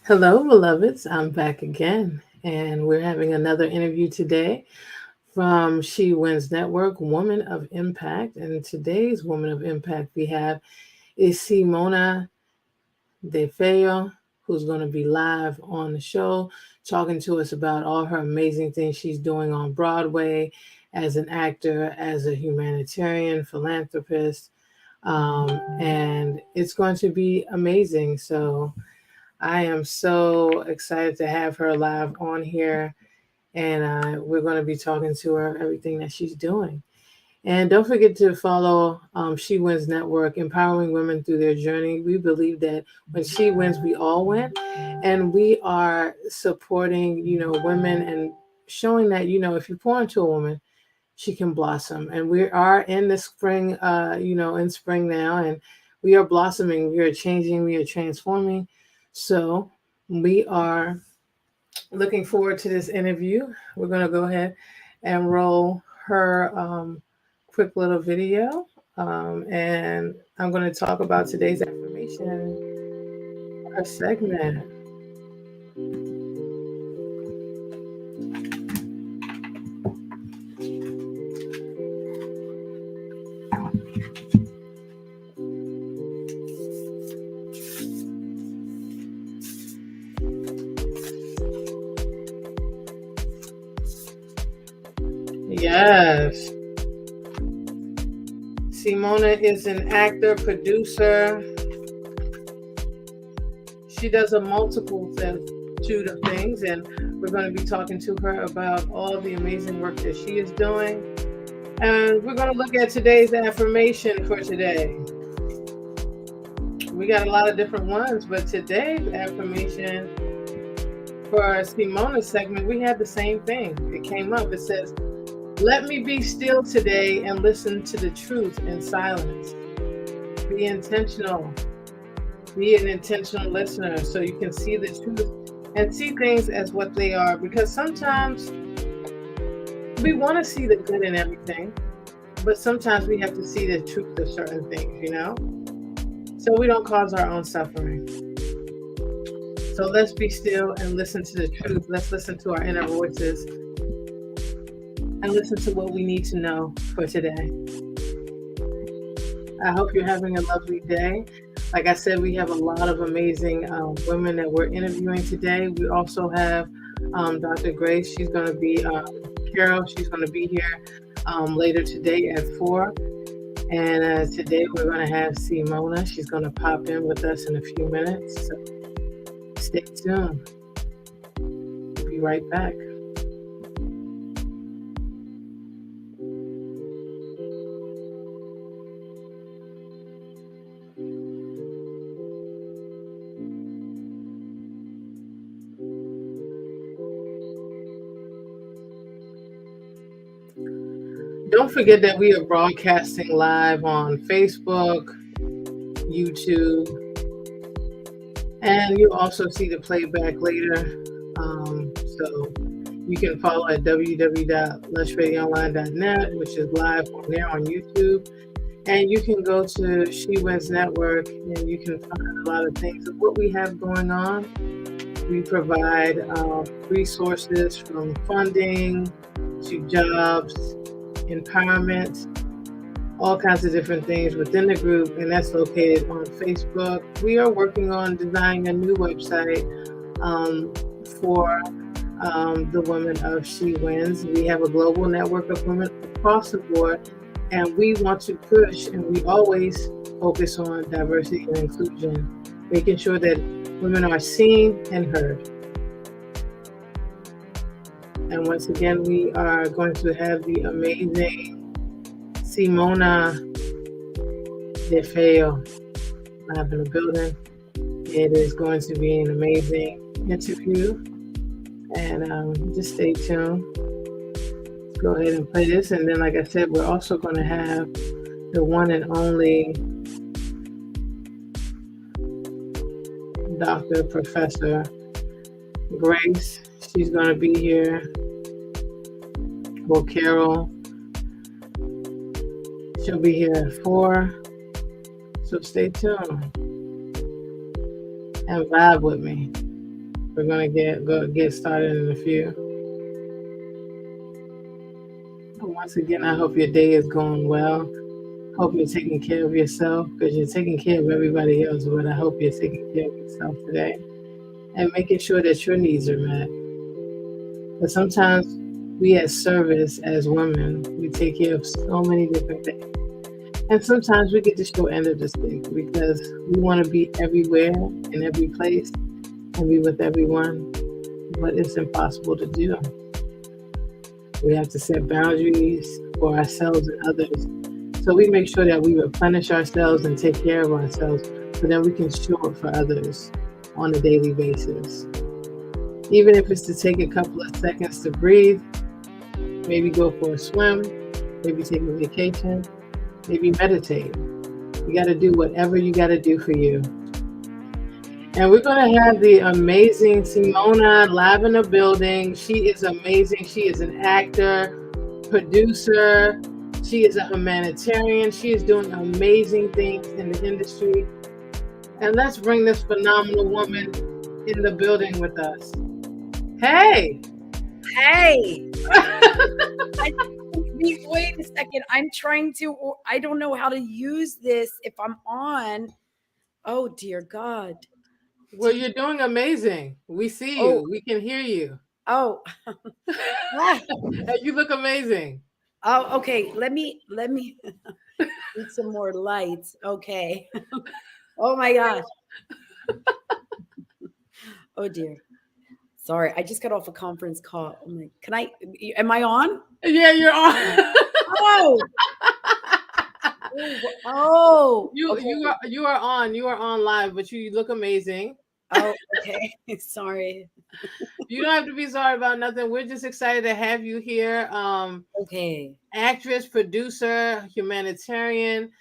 Hello, beloveds. I'm back again, and we're having another interview today from She Wins Network, Woman of Impact. And today's Woman of Impact we have is Simona DeFeo, who's going to be live on the show, talking to us about all her amazing things she's doing on Broadway as an actor, as a humanitarian, philanthropist. And it's going to be amazing. So, I am so excited to have her live on here, and we're going to be talking to her everything that she's doing. And don't forget to follow She Wins Network, empowering women through their journey. We believe that when she wins, we all win, and we are supporting, women and showing that, if you pour into a woman, she can blossom. And we are in the spring, in spring now, and we are blossoming, we are changing, we are transforming. So we are looking forward to this interview. We're going to go ahead and roll her quick little video. And I'm going to talk about today's affirmation, her segment. Yes. Simona is an actor, producer. She does a multitude of things, and we're going to be talking to her about all the amazing work that she is doing. And we're going to look at today's affirmation for today. We got a lot of different ones, but today's affirmation for our Simona segment, we had the same thing. It came up. It says, "Let me be still today and listen to the truth in silence." Be intentional. Be an intentional listener so you can see the truth and see things as what they are. Because sometimes we want to see the good in everything, but sometimes we have to see the truth of certain things, so we don't cause our own suffering. So let's be still and listen to the truth. Let's listen to our inner voices and listen to what we need to know for today. I hope you're having a lovely day. Like I said, we have a lot of amazing women that we're interviewing today. We also have Dr. Grace. She's going to be, Carol, she's going to be here later today at 4. And today we're going to have Simona. She's going to pop in with us in a few minutes. So stay tuned. We'll be right back. Don't forget that we are broadcasting live on Facebook, YouTube, and you'll also see the playback later. So you can follow at www.lushradioonline.net, which is live on there on YouTube. And you can go to She Wins Network and you can find a lot of things of what we have going on. We provide resources from funding to jobs, empowerment, all kinds of different things within the group, and that's located on Facebook. We are working on designing a new website for the women of She Wins. We have a global network of women across the board, and we want to push, and we always focus on diversity and inclusion, making sure that women are seen and heard. And once again, we are going to have the amazing Simona DeFeo live in the building. It is going to be an amazing interview. And just stay tuned. Let's go ahead and play this. And then, like I said, we're also going to have the one and only Dr. Professor Grace. She's going to be here. Well, Carol, she'll be here at 4. So stay tuned and vibe with me. We're gonna get started in a few. Once again, I hope your day is going well. Hope you're taking care of yourself because you're taking care of everybody else. But I hope you're taking care of yourself today and making sure that your needs are met. But sometimes we, as service, as women, we take care of so many different things. And sometimes we get the short end of the stick because we want to be everywhere in every place and be with everyone, but it's impossible to do. We have to set boundaries for ourselves and others. So we make sure that we replenish ourselves and take care of ourselves so that we can show up for others on a daily basis. Even if it's to take a couple of seconds to breathe, maybe go for a swim, maybe take a vacation, maybe meditate. You got to do whatever you got to do for you. And we're going to have the amazing Simona live in the building. She is amazing. She is an actor, producer. She is a humanitarian. She is doing amazing things in the industry. And let's bring this phenomenal woman in the building with us. Hey! Hey! Wait a second. I'm trying to, I don't know how to use this if I'm on. Oh, dear God. Well, you're doing amazing. We see you. We can hear you. Oh. You look amazing. Oh, okay. Let me need some more lights. Okay. Oh my gosh. Oh dear. Sorry, I just got off a conference call. I'm like, am I on? Yeah, you're on. Oh. Oh. You are on. You are on live, but you look amazing. Oh, okay. Sorry. You don't have to be sorry about nothing. We're just excited to have you here. Okay. Actress, producer, humanitarian,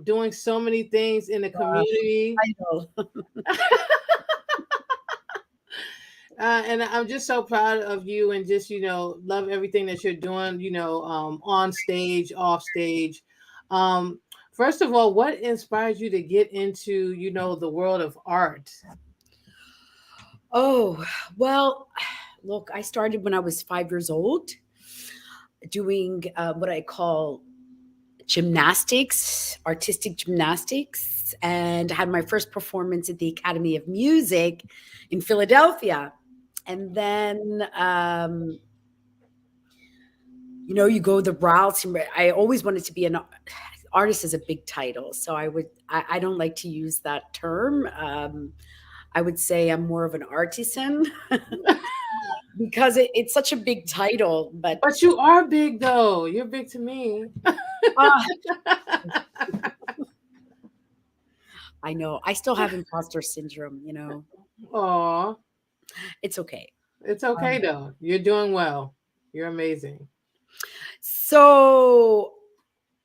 doing so many things in the community. I know. And I'm just so proud of you and just, love everything that you're doing, on stage, off stage. First of all, what inspired you to get into, the world of art? Oh, well, look, I started when I was 5 years old doing what I call gymnastics, artistic gymnastics, and had my first performance at the Academy of Music in Philadelphia. And then, you go the routes. I always wanted to be an artist is a big title. So I don't like to use that term. I would say I'm more of an artisan because it's such a big title. But you are big, though. You're big to me. I know. I still have imposter syndrome, Aw. It's okay. It's okay, though. You're doing well. You're amazing. So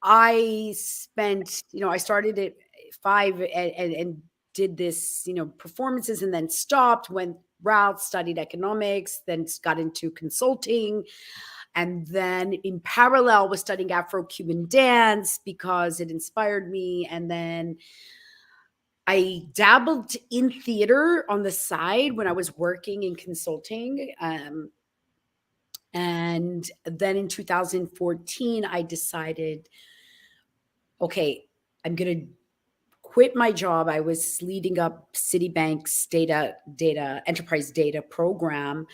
I spent, I started at 5 and did this, performances, and then stopped, went routes, studied economics, then got into consulting. And then in parallel was studying Afro-Cuban dance because it inspired me. And then I dabbled in theater on the side when I was working in consulting. And then in 2014, I decided, okay, I'm going to quit my job. I was leading up Citibank's enterprise data program.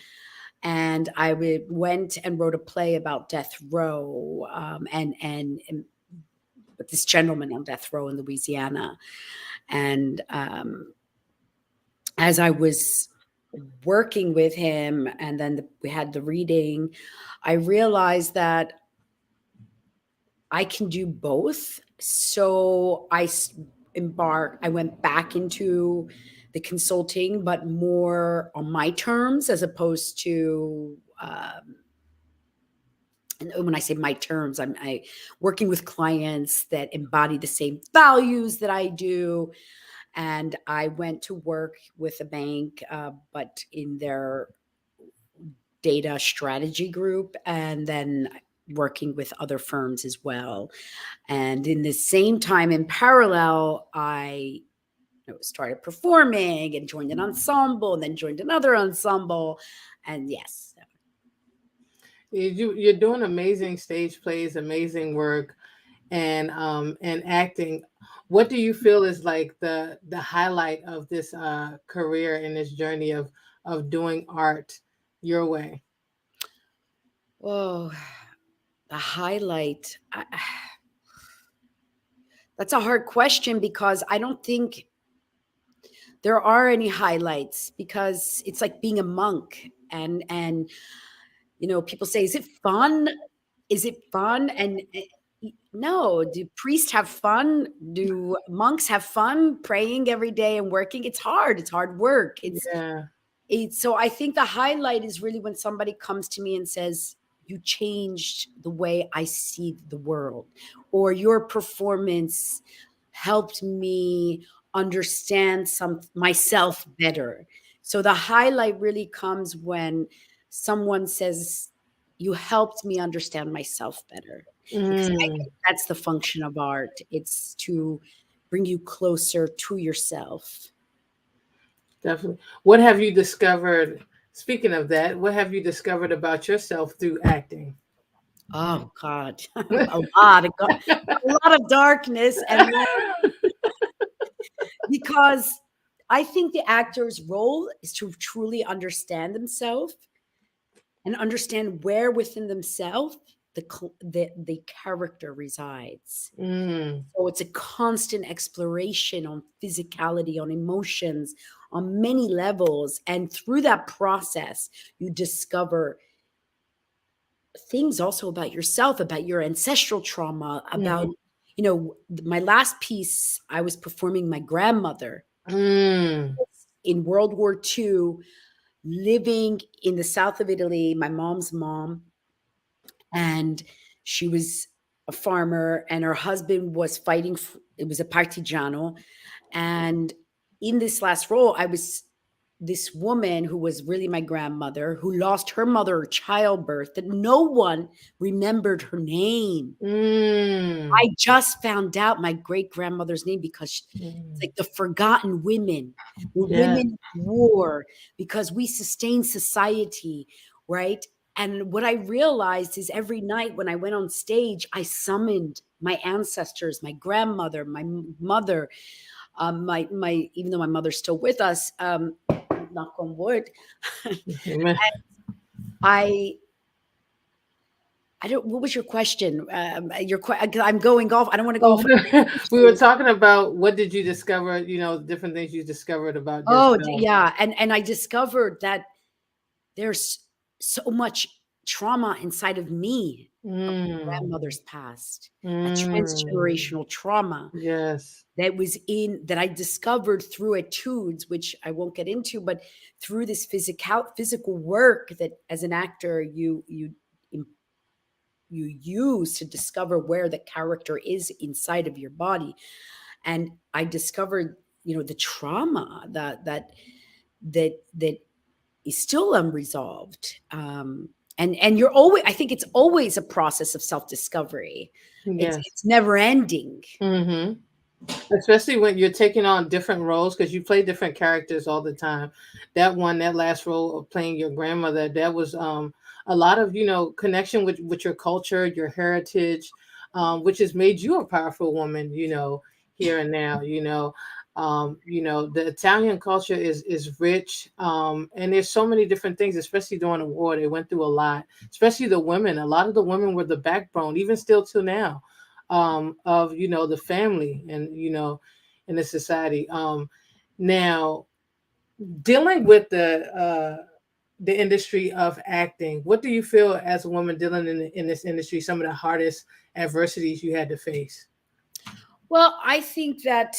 And I went and wrote a play about death row and with this gentleman on death row in Louisiana. And as I was working with him, and then we had the reading, I realized that I can do both. So I went back into the consulting, but more on my terms as opposed to, and when I say my terms, I'm working with clients that embody the same values that I do. And I went to work with a bank, but in their data strategy group, and then working with other firms as well. And in the same time, in parallel, I started performing and joined an ensemble and then joined another ensemble. And yes. You're doing amazing stage plays, amazing work, and acting. What do you feel is like the highlight of this career and this journey of doing art your way? Oh, the highlight. That's a hard question because I don't think there are any highlights, because it's like being a monk. And people say, is it fun? Is it fun? And no. Do priests have fun? Do monks have fun praying every day and working? It's hard. It's hard work. Yeah. So I think the highlight is really when somebody comes to me and says, you changed the way I see the world, or your performance helped me understand myself better. So the highlight really comes when someone says, you helped me understand myself better, because I Mm, think that's the function of art. It's to bring you closer to yourself. definitely. What have you discovered? Speaking of that, what have you discovered about yourself through acting? Oh God, a lot of darkness, and because I think the actor's role is to truly understand themselves and understand where within themselves the character resides. Mm, So it's a constant exploration on physicality, on emotions, on many levels, and through that process, you discover things also about yourself, about your ancestral trauma, about, mhm, my last piece, I was performing my grandmother mm. in World War II, living in the south of Italy, my mom's mom. And she was a farmer, and her husband was fighting. It was a partigiano. And in this last role, I was this woman who was really my grandmother, who lost her mother at childbirth, that no one remembered her name. Mm, I just found out my great grandmother's name because it's mm. like the forgotten women, the Yeah. women of war, because we sustain society, right? And what I realized is every night when I went on stage, I summoned my ancestors, my grandmother, my mother, my even though my mother's still with us, knock on wood. Amen. I I don't. What was your question? I'm going off. I don't want to go Oh, off. we were talking about what did you discover, different things you discovered about Oh, yourself. yeah, and I discovered that there's so much trauma inside of me of my Mm, grandmother's past, a mm. transgenerational trauma Yes. that I discovered through etudes, which I won't get into, but through this physical work that as an actor you use to discover where the character is inside of your body. And I discovered, the trauma that is still unresolved. And you're always, I think it's always a process of self-discovery. It's Yes. it's never ending. Hmm. Especially when you're taking on different roles because you play different characters all the time. That last role of playing your grandmother, that was a lot of connection with your culture, your heritage, which has made you a powerful woman. Here and now. The Italian culture is rich, and there's so many different things. Especially during the war, they went through a lot. Especially the women. A lot of the women were the backbone, even still till now, of the family and in the society. Now dealing with the industry of acting, what do you feel as a woman dealing in this industry? Some of the hardest adversities you had to face. Well, I think that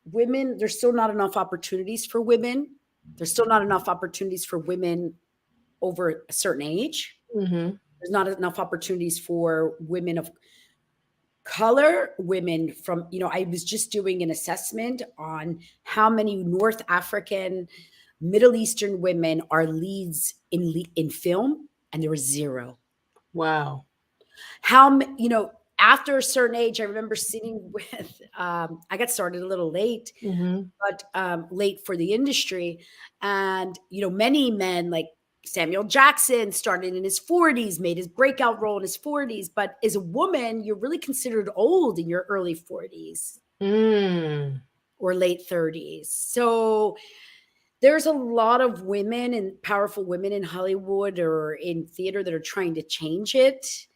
there's still not enough opportunities for women. There's still not enough opportunities for women over a certain age. Mm-hmm. There's not enough opportunities for women of color, women from, I was just doing an assessment on how many North African, Middle Eastern women are leads in film, and there was zero. Wow. How, after a certain age, I remember sitting with, I got started a little late, Mm-hmm. but late for the industry. And, many men like Samuel Jackson started in his 40s, made his breakout role in his 40s. But as a woman, you're really considered old in your early 40s Mm. or late 30s. So there's a lot of women and powerful women in Hollywood or in theater that are trying to change it.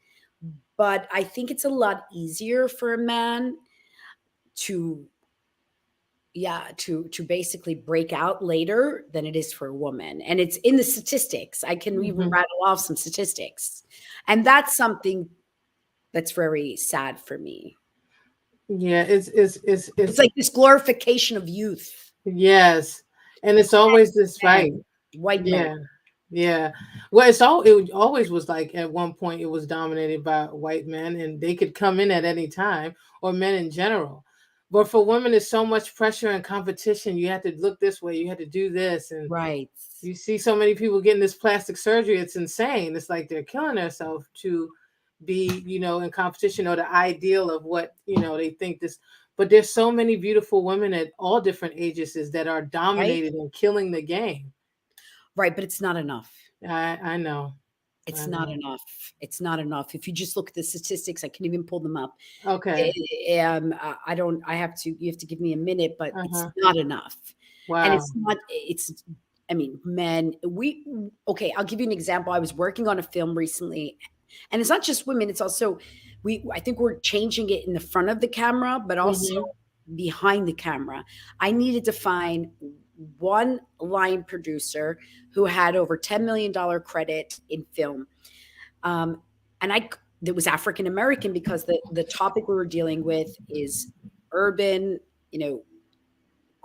But I think it's a lot easier for a man to to basically break out later than it is for a woman. And it's in the statistics. I can even Mm-hmm. rattle off some statistics. And that's something that's very sad for me. Yeah, it's It's like this glorification of youth. yes, and it's always this right. Men, white men. Yeah, yeah. Well, always was like at one point it was dominated by white men, and they could come in at any time, or men in general. But for women, there's so much pressure and competition. You have to look this way, you have to do this, and Right. you see so many people getting this plastic surgery. It's insane. It's like they're killing themselves to be, in competition or the ideal of what, they think this. But there's so many beautiful women at all different ages that are Right. dominated and killing the game. Right. But it's not enough. I know. It's I not know. enough. It's not enough. If you just look at the statistics, I can even pull them up. Okay. I don't, you have to give me a minute, but it's Uh-huh. not enough. And Wow. I mean, men, okay, I'll give you an example. I was working on a film recently, and it's not just women, it's also, I think we're changing it in the front of the camera, but also Mm-hmm. behind the camera. I needed to find one line producer who had over $10 million credit in film. And it was African American because the topic we were dealing with is urban,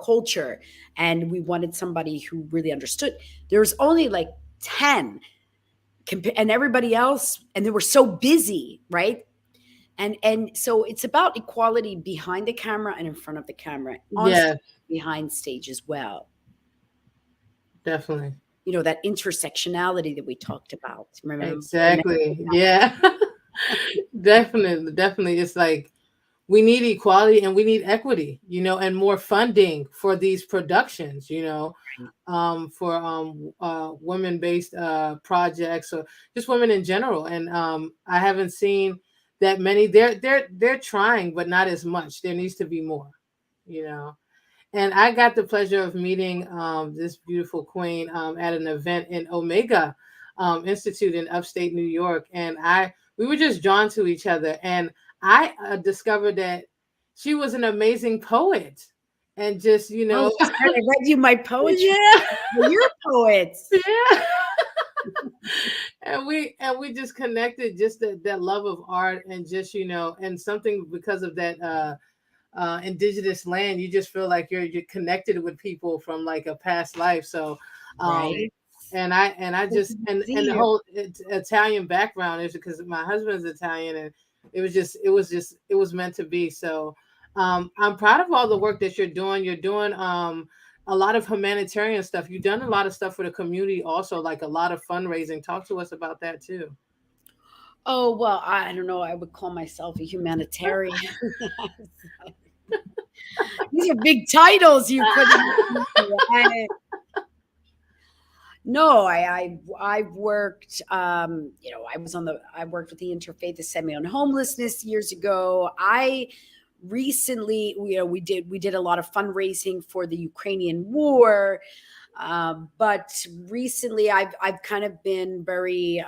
culture, and we wanted somebody who really understood. There was only like 10, and everybody else, and they were so busy, right? And so it's about equality behind the camera and in front of the camera, on Yeah, behind stage as well. definitely. That intersectionality that we talked about. Remember? Exactly. Yeah. Definitely. Definitely. It's like we need equality and we need equity, and more funding for these productions, for women based projects or just women in general. And I haven't seen that many. They're trying, but not as much. There needs to be more, you know. And I got the pleasure of meeting this beautiful queen at an event in Omega Institute in upstate New York, and we were just drawn to each other. And I discovered that she was an amazing poet, and just Oh, I read you my poetry. yeah, Well, you're poets. yeah. And we just connected, just that love of art, and just and something because of that indigenous land. You just feel like you're connected with people from like a past life. So um Right. and I Good just to and see the you. whole Italian background is because my husband's Italian, and it was meant to be. So I'm proud of all the work that you're doing a lot of humanitarian stuff. You've done a lot of stuff for the community also, like a lot of fundraising. Talk to us about that too. Oh, well, I don't know. I would call myself a humanitarian. These are big titles you put in. No, I've worked. I worked with the Interfaith Assembly on Homelessness years ago. I recently, we did a lot of fundraising for the Ukrainian war. But recently, I've kind of been very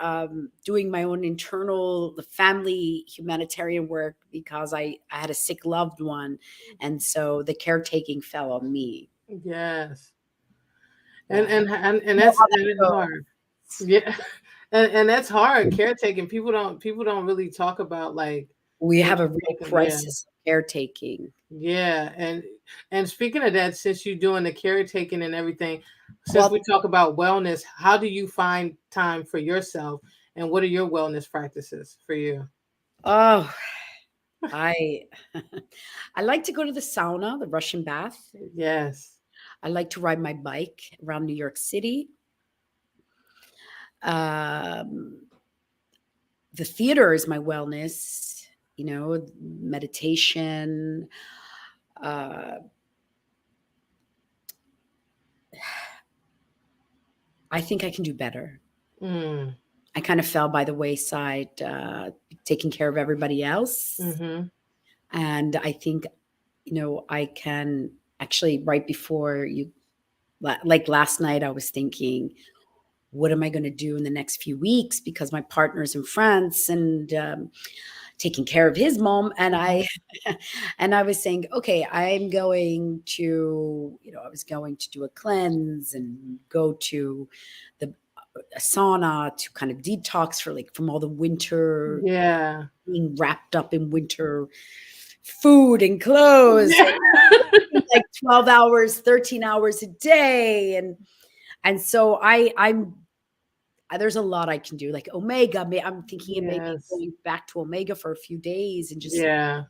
doing my own internal the family humanitarian work because I had a sick loved one, and so the caretaking fell on me. Yes. and Yeah, and and you know that's how and that it's hard. goes. Yeah. And that's hard. Caretaking. People don't really talk about like We what have a you're real talking. Yeah. crisis of caretaking. Yeah. And speaking of that, since you're doing the caretaking and everything, since we Well, talk about wellness, how do you find time for yourself, and what are your wellness practices for you? oh, I I like to go to the sauna, the Russian bath. Yes. I like to ride my bike around New York City. Um, the theater is my wellness. meditation. Uh, I think I can do better. Mm. I kind of fell by the wayside, taking care of everybody else. Mm-hmm. And I think, I can actually, right before like last night, I was thinking, what am I going to do in the next few weeks? Because my partner's in France and taking care of his mom. And I was saying, okay, I was going to do a cleanse and go to a sauna to kind of detox from all the winter, Yeah. being wrapped up in winter food and clothes, Yeah. and like 12 hours, 13 hours a day. And so I'm there's a lot I can do, like Omega. I'm thinking of maybe Yes. going back to Omega for a few days and just Yeah.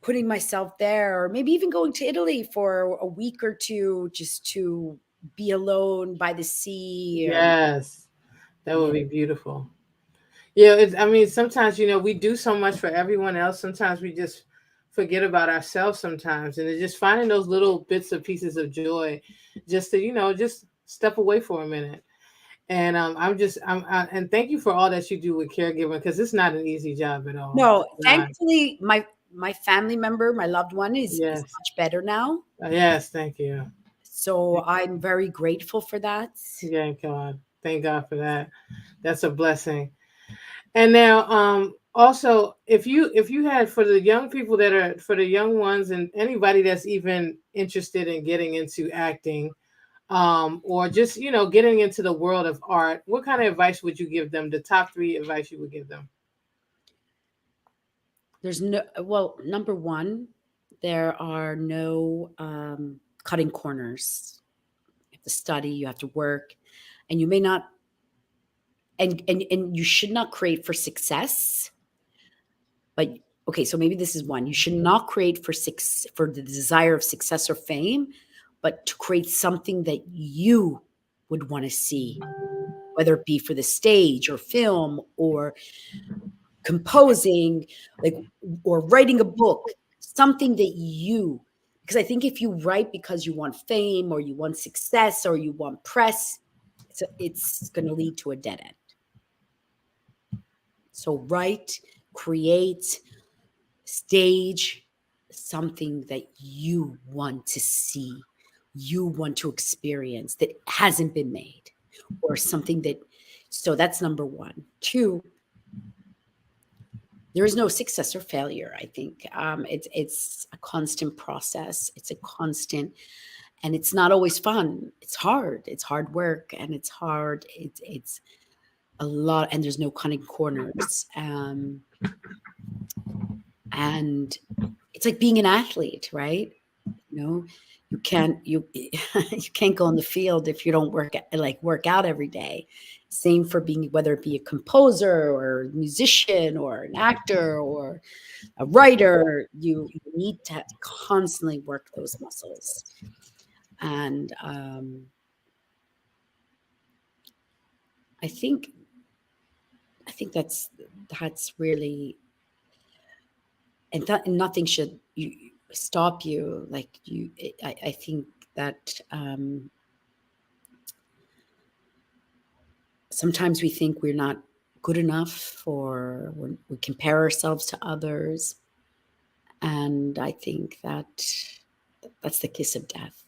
putting myself there, or maybe even going to Italy for a week or two just to be alone by the sea. Yes. That would Yeah. be beautiful. Yeah, I mean, sometimes, we do so much for everyone else. Sometimes we just forget about ourselves sometimes. And it's just finding those little bits of pieces of joy just to, just step away for a minute. And and thank you for all that you do with caregiving, because it's not an easy job at all. No, It's not. thankfully, my family member, my loved one, is Yes. much better now. Yes. Thank you. So I'm very grateful for that. Yeah, God. Thank God for that. That's a blessing. And now, also, if you had, for the young people for the young ones, and anybody that's even interested in getting into acting, or just getting into the world of art, what kind of advice would you give them? The top three advice you would give them? Well, number one, there are no cutting corners. You have to study, you have to work, and you may not, and you should not create for success. But okay, so maybe this is one. You should not create for the desire of success or fame, but to create something that you would want to see, whether it be for the stage or film or composing, like, or writing a book, something that because I think if you write because you want fame or you want success or you want press, it's going to lead to a dead end. So write, create, stage something that you want to see, you want to experience that hasn't been made, or something so that's number one. Two, there is no success or failure. I think it's a constant process. It's a constant, and it's not always fun. It's hard. It's hard work, and it's hard. It's a lot, and there's no cutting corners. And it's like being an athlete, right? You can't you can't go in the field if you don't work out every day. Same for being, whether it be a composer or a musician or an actor or a writer, you need to constantly work those muscles. And I think that's really, and nothing should stop you. Like I think that sometimes we think we're not good enough, or we compare ourselves to others. And I think that's the kiss of death.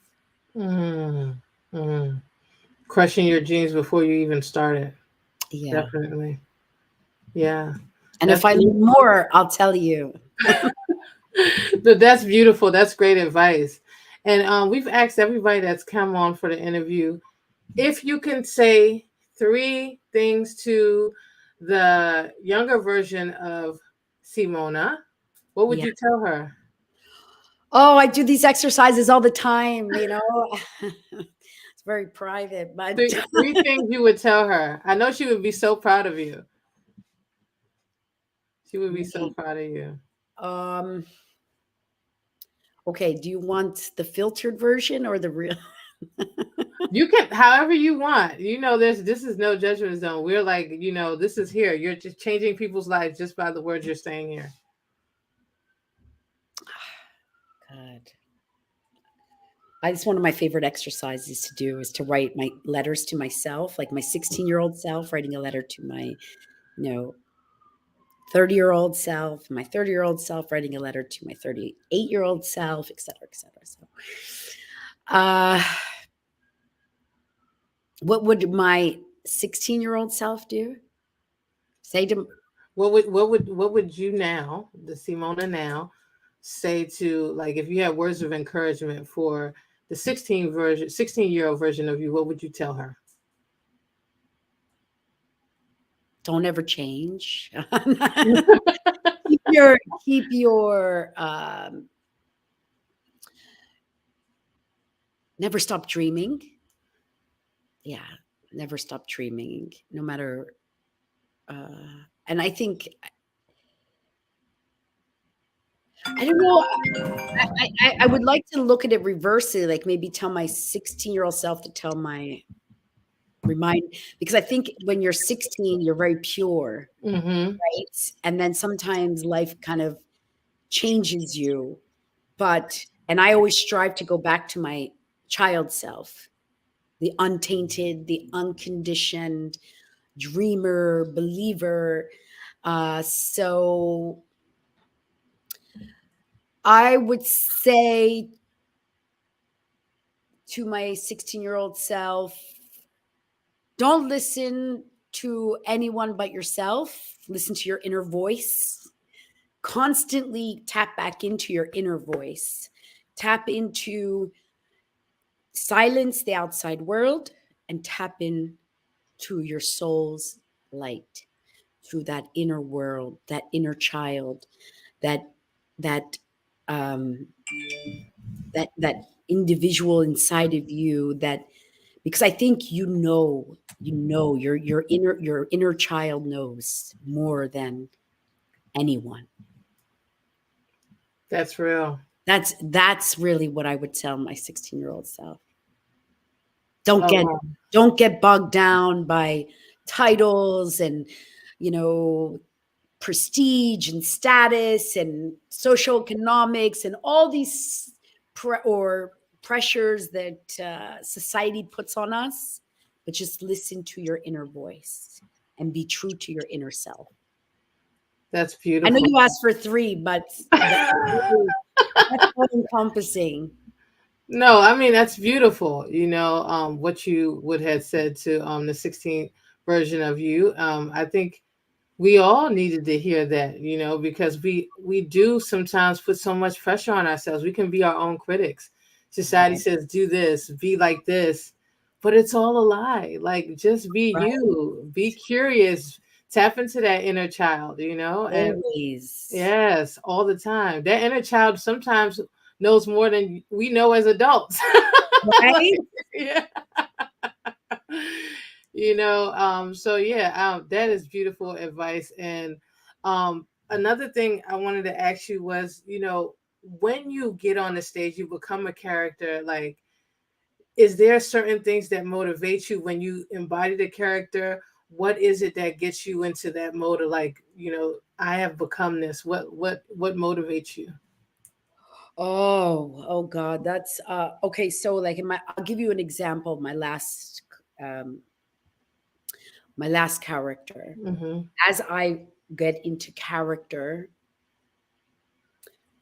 Mm, mm. Crushing your dreams before you even started. Yeah. Definitely. Yeah. And That's if I learn more, I'll tell you. that's beautiful. That's great advice. And we've asked everybody that's come on for the interview, if you can say three things to the younger version of Simona, what would Yeah. you tell her? Oh, I do these exercises all the time, It's very private, but Three things you would tell her. I know she would be so proud of you. She would be so proud of you. um okay, do you want the filtered version or the real? You can, however you want. This is no judgment zone. We're like, this is here. You're just changing people's lives just by the words you're saying here. God. It's one of my favorite exercises to do is to write my letters to myself, like my 16-year-old self, writing a letter to my, 30-year-old self, my 30-year-old self, writing a letter to my 38-year-old self, et cetera, et cetera. So, uh, what would my 16-year-old self do? Say to What would you now, the Simona now, say to, like, if you had words of encouragement for the 16-year-old version of you, what would you tell her? don't ever change. keep your keep your never stop dreaming. Yeah, never stop dreaming, no matter. And I think I don't know. I would like to look at it reversely, like maybe tell my 16-year-old self to tell my remind because I think when you're 16, you're very pure, Mm-hmm. right? And then sometimes life kind of changes you. And I always strive to go back to my child self, the untainted, the unconditioned dreamer, believer. So I would say to my 16-year-old self, don't listen to anyone but yourself. Listen to your inner voice. Constantly tap back into your inner voice. Tap into silence the outside world and tap in to your soul's light, to that inner world, that inner child, that that um, that individual inside of you. That because I think your inner child knows more than anyone. That's real. That's really what I would tell my 16-year-old self. Don't Oh, get wow. don't get bogged down by titles and you know prestige and status and social economics and all these pressures that society puts on us, but just listen to your inner voice and be true to your inner self. That's I know beautiful. you asked for three, but that's all encompassing. No, I mean that's beautiful. What you would have said to the 16th version of you. I think we all needed to hear that, because we do sometimes put so much pressure on ourselves. We can be our own critics. Society Right, says do this, be like this, but it's all a lie. Like, just be right. you, be curious, tap into that inner child, and Always. yes, all the time. That inner child sometimes knows more than we know as adults. Right? Yeah. So yeah, that is beautiful advice. And another thing I wanted to ask you was, when you get on the stage, you become a character. Like, is there certain things that motivate you when you embody the character? What is it that gets you into that mode of, like, I have become this? What motivates you? Oh God, that's okay. So like I'll give you an example of um my last character. Mm-hmm. As I get into character,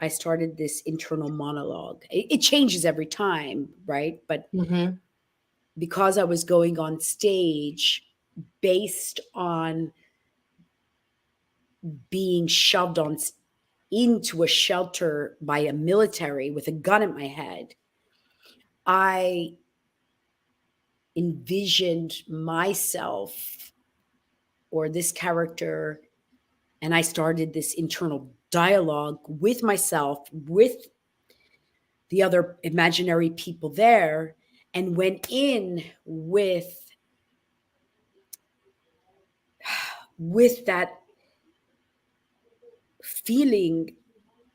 I started this internal monologue. It changes every time, right? But Mm-hmm. because I was going on stage based on being shoved into a shelter by a military with a gun at my head, I envisioned myself or this character, and I started this internal dialogue with myself, with the other imaginary people there, and went in with that feeling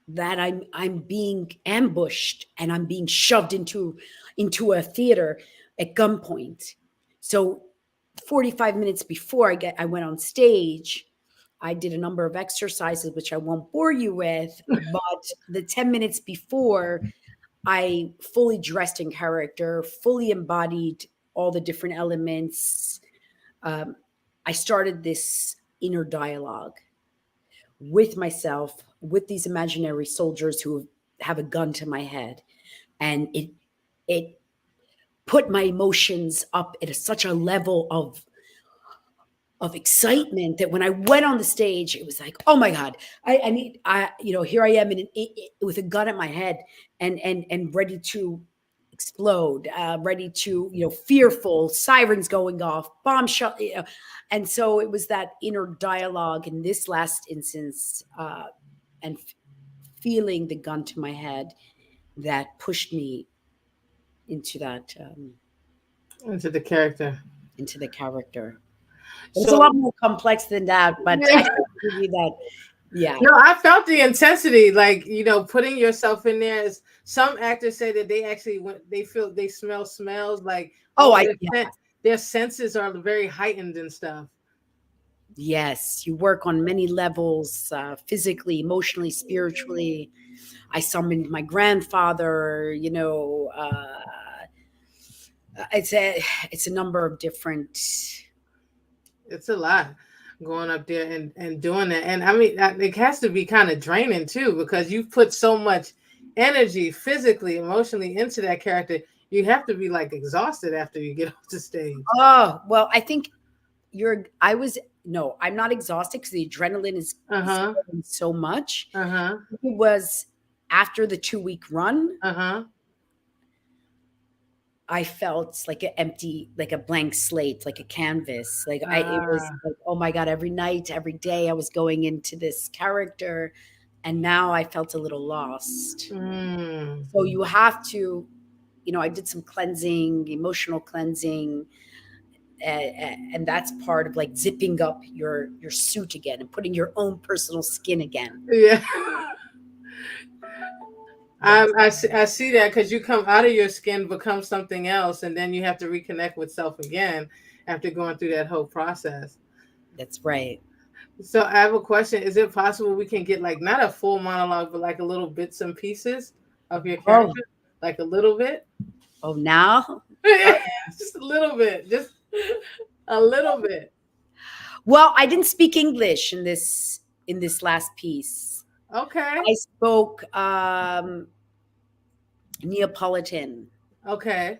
that I'm being ambushed and I'm being shoved into a theater at gunpoint. So 45 minutes before I went on stage, I did a number of exercises, which I won't bore you with, but the 10 minutes before, I fully dressed in character, fully embodied all the different elements. I started this inner dialogue with myself, with these imaginary soldiers who have a gun to my head. And it put my emotions up at such a level of excitement that when I went on the stage, it was like, oh my God, here I am with a gun at my head and ready to explode, ready to, fearful, sirens going off, bomb shot. And so it was that inner dialogue in this last instance, and feeling the gun to my head that pushed me into that, Into the character. into the character. It's a lot more complex than that, but I can give you that. Yeah. No, I felt the intensity, like, putting yourself in there. Is some actors say that they actually they smell smells like, their senses are very heightened and stuff. Yes, you work on many levels, physically, emotionally, spiritually. I summoned my grandfather. It's a number of different. It's a lot going up there and doing that. And I mean, it has to be kind of draining too, because you've put so much energy physically, emotionally into that character. You have to be like exhausted after you get off the stage. Oh, well, I think I'm not exhausted because the adrenaline is so much. It was after the 2-week run. I felt like an empty, like a blank slate, like a canvas. It was like, oh my God, every night, every day I was going into this character, and now I felt a little lost. So you have to, I did some cleansing, emotional cleansing, and that's part of like zipping up your suit again and putting your own personal skin again. Yeah. I see that, because you come out of your skin, become something else, and then you have to reconnect with self again after going through that whole process. That's right. So I have a question. Is it possible we can get like not a full monologue, but like a little bits and pieces of your character? Like a little bit? Oh, now? Just a little bit. Just a little bit. Well, I didn't speak English in this last piece. Okay. I spoke Neapolitan. Okay.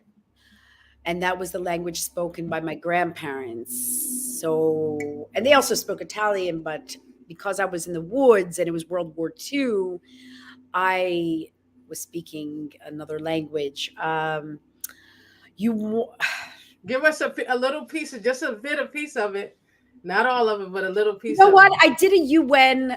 And that was the language spoken by my grandparents. So, and they also spoke Italian, but because I was in the woods and it was World War II, I was speaking another language. You give us a little piece of, just a bit of piece of it. Not all of it, but a little piece. You know what? I did a UN.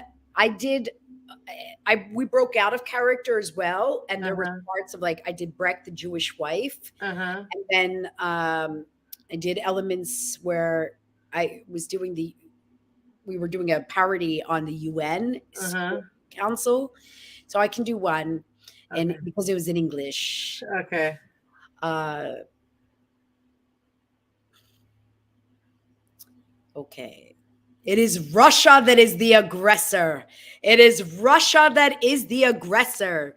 We broke out of character as well. And there were parts of like, I did Brecht, the Jewish wife. And then I did elements where we were doing a parody on the UN Council. So I can do one. And because it was in English. Okay. Okay. It is Russia that is the aggressor. It is Russia that is the aggressor.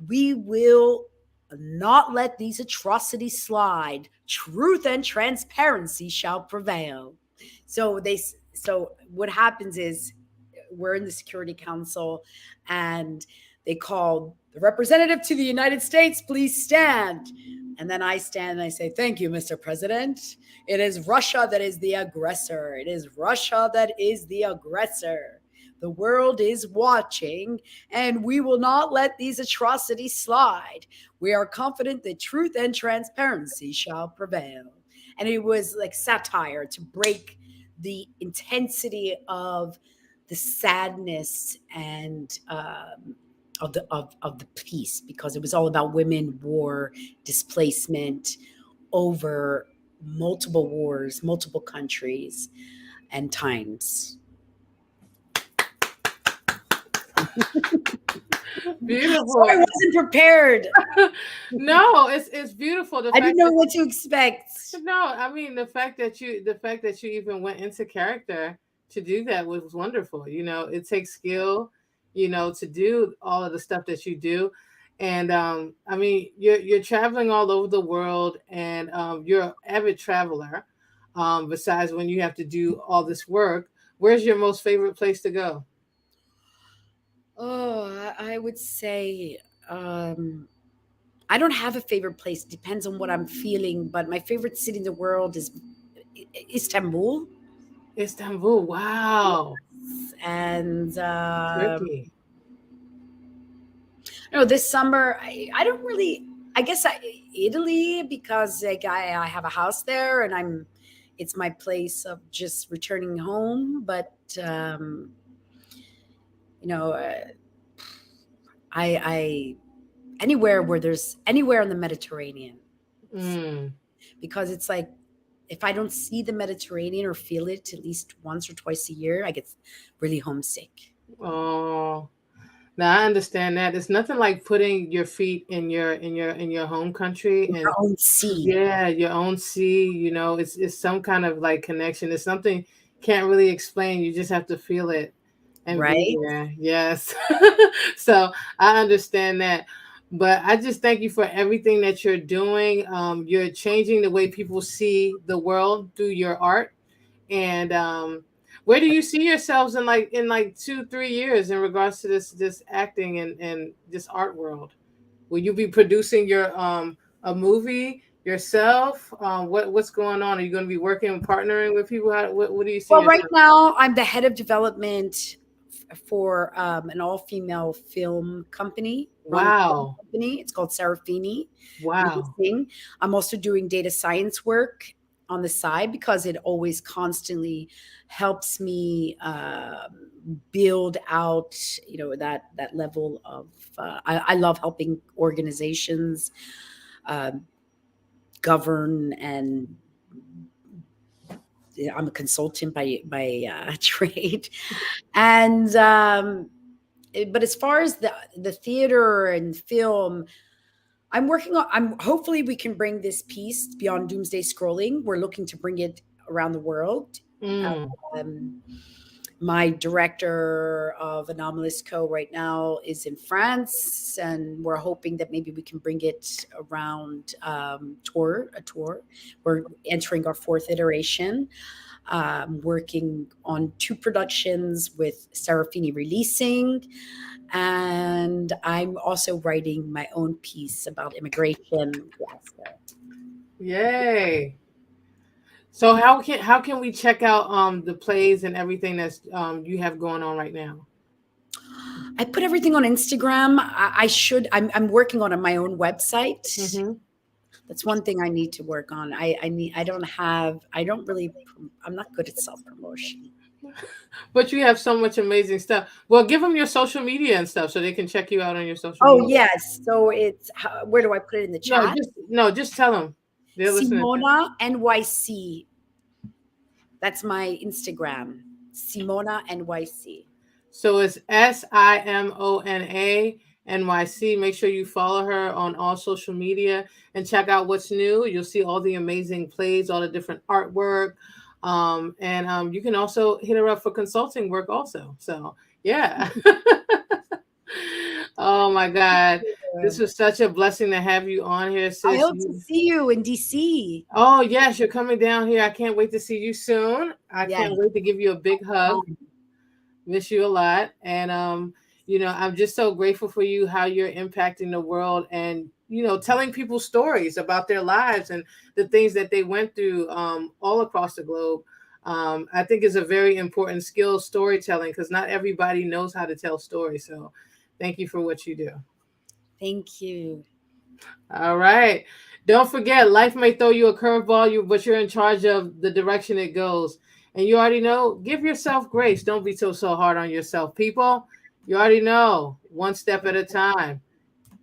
We will not let these atrocities slide. Truth and transparency shall prevail. So what happens is we're in the Security Council and they call the representative to the United States, please stand. And then I stand and I say, thank you, Mr. President. It is Russia that is the aggressor. It is Russia that is the aggressor. The world is watching, and we will not let these atrocities slide. We are confident that truth and transparency shall prevail. And it was like satire to break the intensity of the sadness and of the piece, because it was all about women, war, displacement over multiple wars, multiple countries and times. Beautiful. So I wasn't prepared. No, it's beautiful. I didn't know what to expect. No, I mean the fact that you even went into character to do that was wonderful. It takes skill, to do all of the stuff that you do. And I mean, you're traveling all over the world, and you're an avid traveler. Besides when you have to do all this work, where's your most favorite place to go? Oh, I would say I don't have a favorite place. Depends on what I'm feeling. But my favorite city in the world is Istanbul. Istanbul. Wow. And Turkey. no, this summer I don't really. I guess Italy, because like I have a house there, and it's my place of just returning home. But you know, I anywhere where there's anywhere in the Mediterranean, Mm. because it's like if I don't see the Mediterranean or feel it at least once or twice a year, I get really homesick. Oh, now I understand that. It's nothing like putting your feet in your home country, Your and own sea, yeah, your own sea. It's some kind of like connection. It's something can't really explain. You just have to feel it and be right? there. Yes. So I understand that. But I just thank you for everything that you're doing. You're changing the way people see the world through your art. And where do you see yourselves in like 2-3 years in regards to this acting and this art world? Will you be producing your a movie yourself? What's going on? Are you going to be working and partnering with people? What do you see Well, right yourself? now I'm the head of development for an all-female film company, run film Wow. company. It's called Serafini Wow. Releasing. I'm also doing data science work on the side because it always constantly helps me build out, that level of. I love helping organizations um, govern, and I'm a consultant by trade, and but as far as the theater and film, I'm working on. I'm hopefully we can bring this piece beyond doomsday scrolling. We're looking to bring it around the world. Mm. Um, my director of Anomalous Co. right now is in France, and we're hoping that maybe we can bring it around a tour. We're entering our fourth iteration, working on 2 productions with Serafini Releasing. And I'm also writing my own piece about immigration. Yes. Yay. So how can we check out the plays and everything that's you have going on right now? I put everything on Instagram. I should. I'm working on my own website. Hmm. That's one thing I need to work on. I need. I don't have. I don't really. I'm not good at self promotion. But you have so much amazing stuff. Well, give them your social media and stuff so they can check you out on your social Oh media. yes. So where do I put it in the No, chat? just tell them. They're listening. Simona NYC. That's my Instagram. Simona NYC. So it's SIMONA NYC. Make sure you follow her on all social media and check out what's new. You'll see all the amazing plays, all the different artwork. And you can also hit her up for consulting work also. So yeah. Oh my God. This was such a blessing to have you on here, I sis. hope to see you in DC. Oh yes, you're coming down here. I can't wait to see you soon. I Yes. can't wait to give you a big hug. Miss you a lot. And I'm just so grateful for you, how you're impacting the world, and telling people stories about their lives and the things that they went through all across the globe. I think is a very important skill, storytelling, because not everybody knows how to tell stories. So thank you for what you do. Thank you. All right. Don't forget, life may throw you a curveball, but you're in charge of the direction it goes. And you already know, give yourself grace. Don't be so hard on yourself, people. You already know, one step at a time.